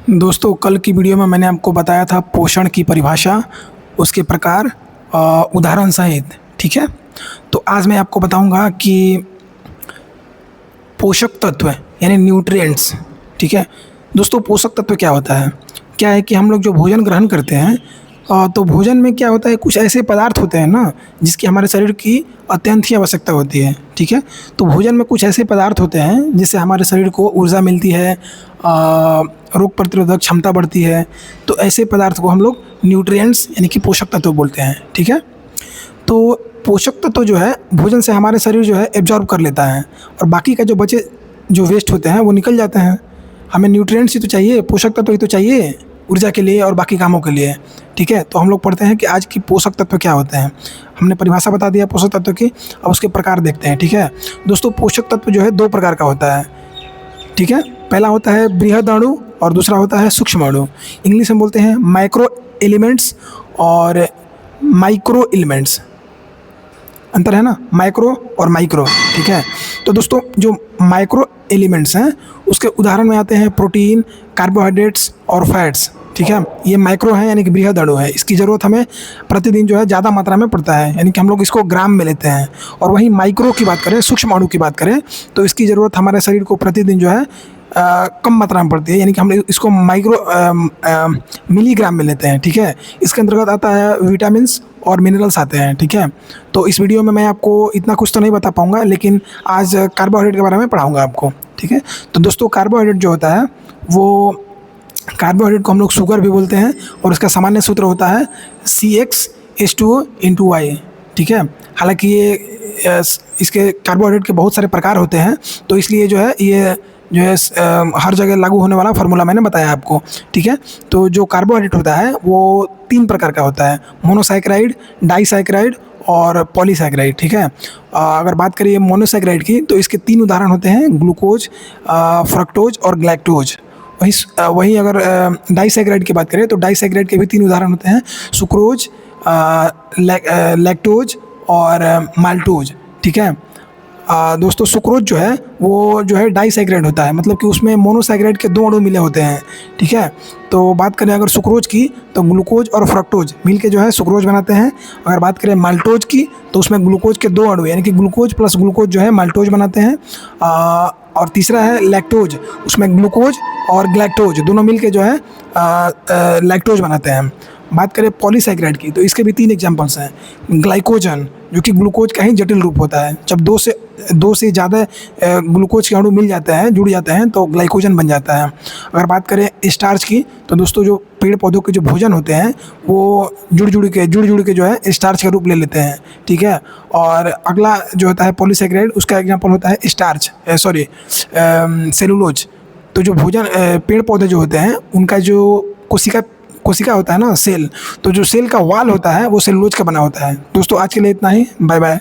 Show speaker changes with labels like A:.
A: दोस्तों, कल की वीडियो में मैंने आपको बताया था पोषण की परिभाषा, उसके प्रकार उदाहरण सहित। ठीक है, तो आज मैं आपको बताऊंगा कि पोषक तत्व यानी न्यूट्रिएंट्स। ठीक है दोस्तों, पोषक तत्व क्या होता है? क्या है कि हम लोग जो भोजन ग्रहण करते हैं तो भोजन में क्या होता है, कुछ ऐसे पदार्थ होते हैं ना जिसकी हमारे शरीर की अत्यंत ही आवश्यकता होती है। ठीक है, तो भोजन में कुछ ऐसे पदार्थ होते हैं जिससे हमारे शरीर को ऊर्जा मिलती है, रोग प्रतिरोधक क्षमता बढ़ती है। तो ऐसे पदार्थ को हम लोग न्यूट्रिएंट्स यानी कि पोषक तत्व बोलते हैं। ठीक है, तो पोषक तत्व जो है भोजन से हमारे शरीर जो है एब्जॉर्ब कर लेता है और बाकी का जो बचे जो वेस्ट होते हैं वो निकल जाते हैं। हमें न्यूट्रिएंट्स ही तो चाहिए, पोषक तत्व ही तो चाहिए ऊर्जा के लिए और बाकी कामों के लिए। ठीक है, तो हम लोग पढ़ते हैं कि आज की पोषक तत्व क्या होते हैं। हमने परिभाषा बता दिया पोषक तत्व की, अब उसके प्रकार देखते हैं। ठीक है दोस्तों, पोषक तत्व जो है दो प्रकार का होता है। ठीक है, पहला होता है बृहद अणु और दूसरा होता है सूक्ष्म अणु। इंग्लिश में बोलते हैं माइक्रो एलिमेंट्स और माइक्रो एलिमेंट्स। अंतर है ना, माइक्रो और माइक्रो। ठीक है, तो दोस्तों जो माइक्रो एलिमेंट्स हैं उसके उदाहरण में आते हैं प्रोटीन, कार्बोहाइड्रेट्स और फैट्स। ठीक है, ये माइक्रो है यानी कि बृहद अणु है, इसकी ज़रूरत हमें प्रतिदिन जो है ज़्यादा मात्रा में पड़ता है, यानी कि हम लोग इसको ग्राम में लेते हैं। और वहीं माइक्रो की बात करें, सूक्ष्म अणु की बात करें, तो इसकी ज़रूरत हमारे शरीर को प्रतिदिन जो है कम मात्रा में पड़ती है, यानी कि हम इसको मिलीग्राम में लेते हैं। ठीक है, इसके अंतर्गत आता है विटामिन्स और मिनरल्स आते हैं। ठीक है, तो इस वीडियो में मैं आपको इतना कुछ तो नहीं बता पाऊँगा, लेकिन आज कार्बोहाइड्रेट के बारे में पढ़ाऊँगा आपको। ठीक है, तो दोस्तों कार्बोहाइड्रेट जो होता है वो कार्बोहाइड्रेट को हम लोग शुगर भी बोलते हैं और इसका सामान्य सूत्र होता है CxH2O/Y। ठीक है, हालांकि ये इसके कार्बोहाइड्रेट के बहुत सारे प्रकार होते हैं, तो इसलिए जो है ये जो है हर जगह लागू होने वाला फार्मूला मैंने बताया आपको। ठीक है, तो जो कार्बोहाइड्रेट होता है वो 3 प्रकार का होता है, मोनोसैकेराइड, डाइसैकेराइड और पॉलीसैकेराइड। ठीक है, अगर बात करिए मोनोसैकेराइड की तो इसके 3 उदाहरण होते हैं, ग्लूकोज, फ्रक्टोज और ग्लैक्टोज। वहीं अगर डाइसैकेराइड की बात करें तो डाइसैकेराइड के भी 3 उदाहरण होते हैं, सुक्रोज, लैक्टोज और माल्टोज। ठीक है, दोस्तों सुक्रोज जो है वो जो है डाइसैकेराइड होता है, मतलब कि उसमें मोनोसैकेराइड के 2 अणु मिले होते हैं। ठीक है, तो बात करें अगर सुक्रोज की तो ग्लूकोज और फ्रक्टोज मिल के जो है सुक्रोज बनाते हैं। अगर बात करें माल्टोज की तो उसमें ग्लूकोज के 2 अणु यानी कि ग्लूकोज प्लस ग्लूकोज जो है माल्टोज बनाते हैं। और तीसरा है लैक्टोज, उसमें ग्लूकोज और ग्लैक्टोज दोनों मिलके जो है लैक्टोज बनाते हैं। बात करें पॉलीसैकेराइड की तो इसके भी 3 एग्जांपल्स हैं, ग्लाइकोजन जो कि ग्लूकोज का ही जटिल रूप होता है, जब दो से ज़्यादा ग्लूकोज के अणु मिल जाते हैं, जुड़ जाते हैं तो ग्लाइकोजन बन जाता है। अगर बात करें स्टार्च की तो दोस्तों जो पेड़ पौधों के जो भोजन होते हैं वो जुड़ जुड़ के जो है स्टार्च का रूप ले लेते हैं। ठीक है, और अगला जो होता है पॉलीसैकेराइड, उसका एग्जाम्पल होता है सेलुलोज। तो जो भोजन पेड़ पौधे जो होते हैं उनका जो कोशिका होता है ना, सेल, तो जो सेल का वाल होता है वो सेलुलोज का बना होता है। दोस्तों आज के लिए इतना ही, बाय बाय।